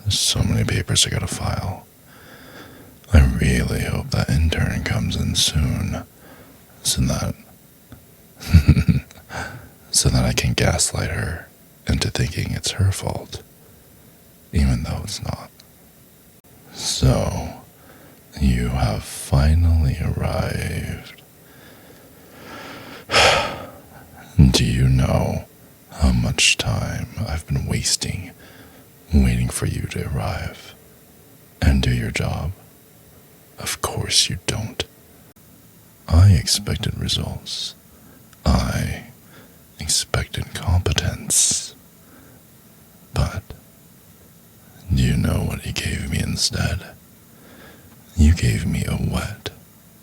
So many papers I gotta file. I really hope that intern comes in soon, so that so that I can gaslight her into thinking it's her fault, even though it's not. So, you have finally arrived. Do you know how much time I've been wasting waiting for you to arrive and do your job? Of course you don't. I expected results. I expected competence. But do you know what you gave me instead? You gave me a wet,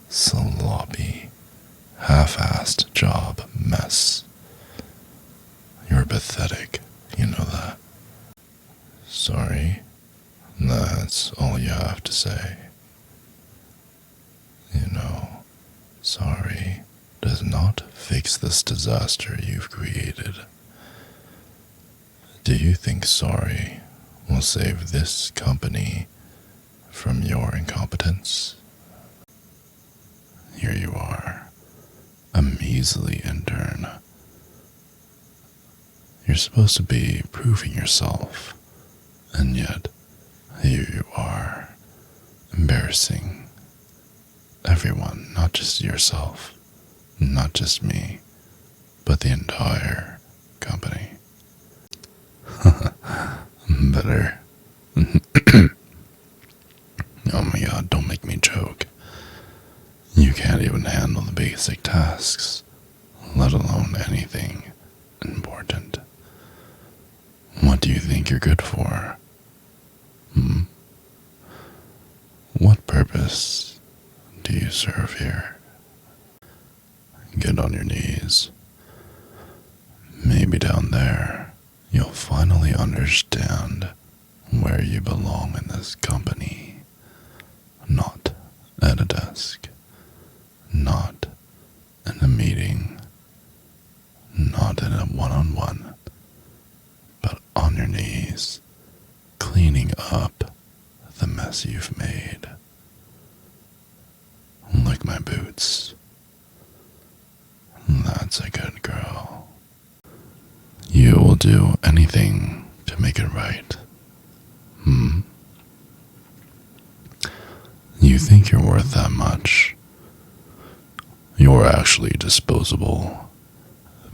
sloppy, half-assed job mess. You're pathetic, you know that. Sorry, that's all you have to say. You know, sorry does not fix this disaster you've created. Do you think sorry will save this company from your incompetence? Here you are, a measly intern. You're supposed to be proving yourself, and yet here you are, embarrassing everyone, not just yourself, not just me, but the entire company. Better. Oh my god, don't make me joke. You can't even handle the basic tasks, let alone anything important. What do you think you're good for? What purpose do you serve here? Get on your knees. Maybe down there, you'll finally understand where you belong in this company. Not at a desk. Not in a meeting. Not in a one-on-one. But on your knees, cleaning up the mess you've made. Lick my boots. That's a good girl. You will do anything to make it right. You think you're worth that much? You're actually disposable.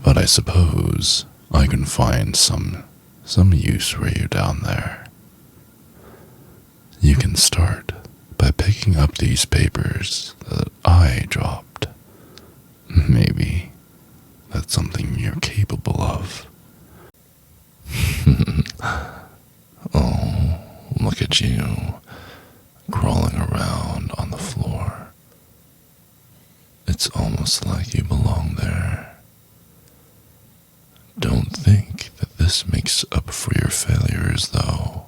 But I suppose I can find some use for you down there. You can start by picking up these papers that I dropped. Maybe that's something you're capable of. Oh, look at you, crawling around on the floor. It's almost like you belong there. Don't think that this makes up for your failures, though.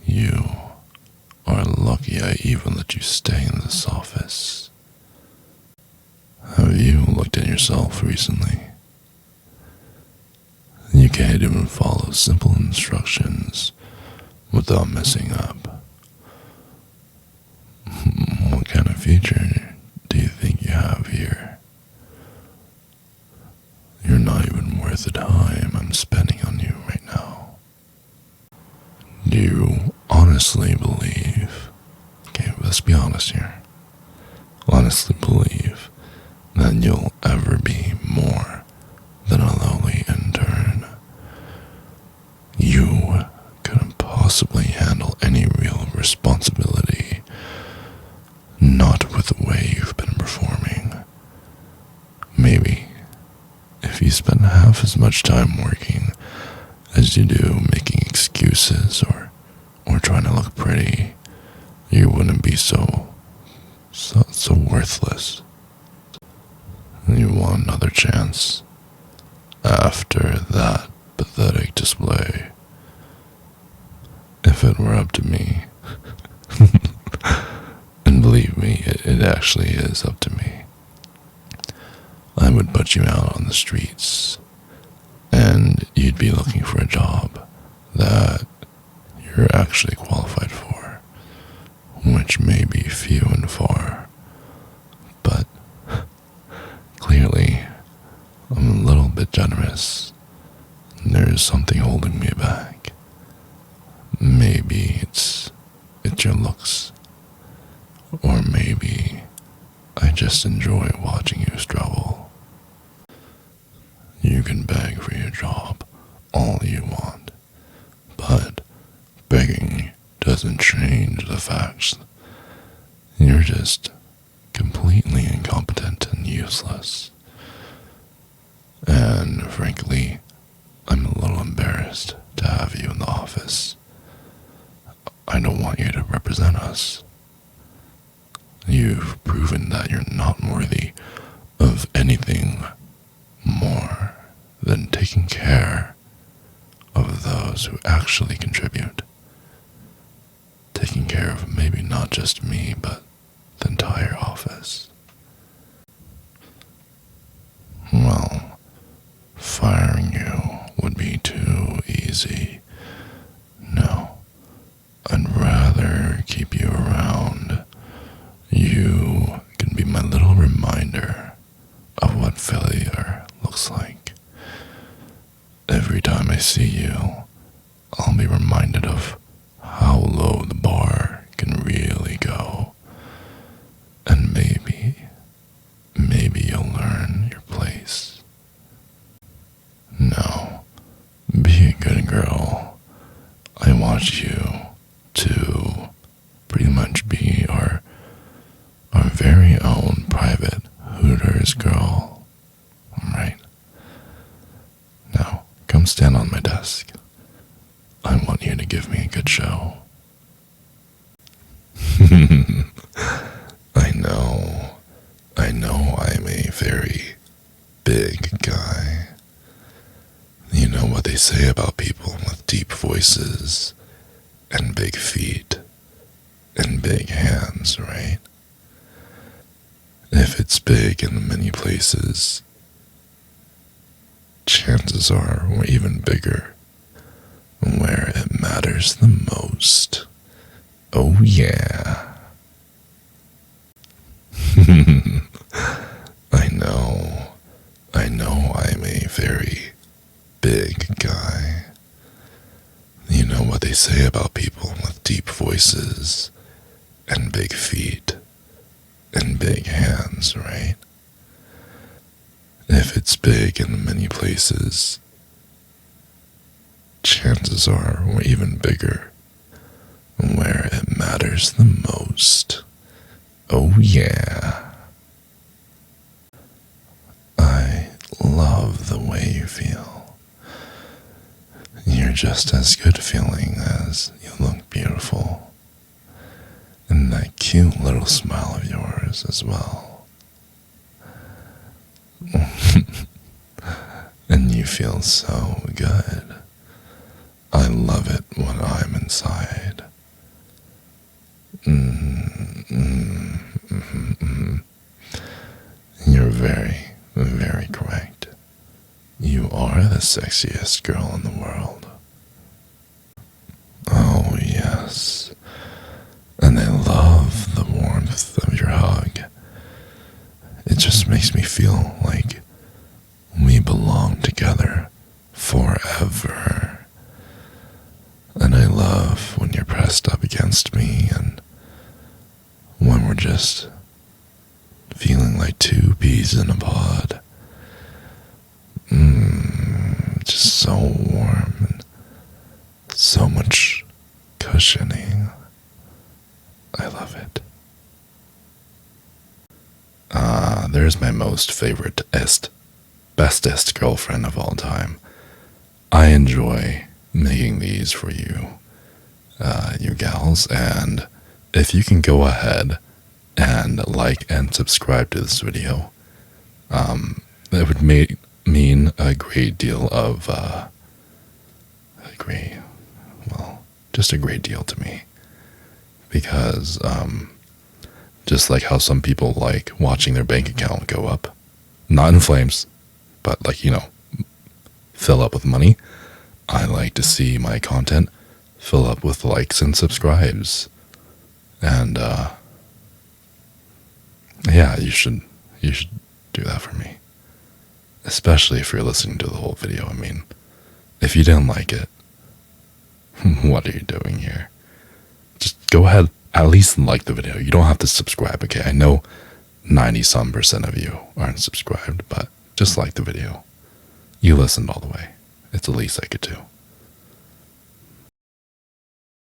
You are lucky I even let you stay in this office. Have you looked at yourself recently? You can't even follow simple instructions without messing up. What kind of future do you think you have here? You're not even worth the time I'm spending on you right now. Do you honestly believe, okay, let's be honest here, honestly believe that you'll ever be more than a lowly intern? You couldn't possibly handle any real responsibility, not with the way you've been performing. Maybe if you spend half as much time working as you do making excuses or trying to look pretty, you wouldn't be so worthless. You want another chance after that pathetic display. If it were up to me, and believe me, it actually is up to me, I would put you out on the streets, and you'd be looking for a job that something holding me back. Maybe it's your looks, or maybe I just enjoy watching you struggle. You can beg for your job all you want, but begging doesn't change the facts. You're just completely incompetent and useless. And frankly, I'm a little embarrassed to have you in the office. I don't want you to represent us. You've proven that you're not worthy of anything more than taking care of those who actually contribute. Taking care of maybe not just me, but the entire office. Well, firing you would be too easy. No, I'd rather keep you around. You can be my little reminder of what failure looks like. Every time I see you, I'll be reminded of how low the bar can really go. And maybe you'll learn your place. No, be a good girl. I want you to pretty much be our very own private Hooters girl. Alright? Now, come stand on my desk. I want you to give me a good show. I know I'm a very big guy. You know what they say about people with deep voices and big feet and big hands, right? If it's big in many places, chances are we're even bigger where it matters the most. Oh yeah. I know I'm a very big guy. You know what they say about people with deep voices and big feet and big hands, right? If it's big in many places, chances are we're even bigger where it matters the most. Oh yeah. I love the way you feel. You're just as good feeling as you look beautiful. And that cute little smile of yours as well. And you feel so good. I love it when I'm inside. You're very, very correct. You are the sexiest girl in the world. Oh, yes. And I love the warmth of your hug. It just makes me feel like we belong together forever. And I love when you're pressed up against me and when we're just feeling like two peas in a pod. Just so warm and so much cushioning. I love it. There's my most favorite bestest girlfriend of all time. I enjoy making these for you, you gals, and if you can go ahead and like and subscribe to this video, that would mean a great deal of, just a great deal to me, because, just like how some people like watching their bank account go up, not in flames, but like, fill up with money, I like to see my content fill up with likes and subscribes. And yeah, you should do that for me, especially if you're listening to the whole video. I mean, If you didn't like it, what are you doing here? Just go ahead, at least like the video. You don't have to subscribe, okay? I know 90-some% of you aren't subscribed, but just like the video. You listened all the way. It's the least I could do.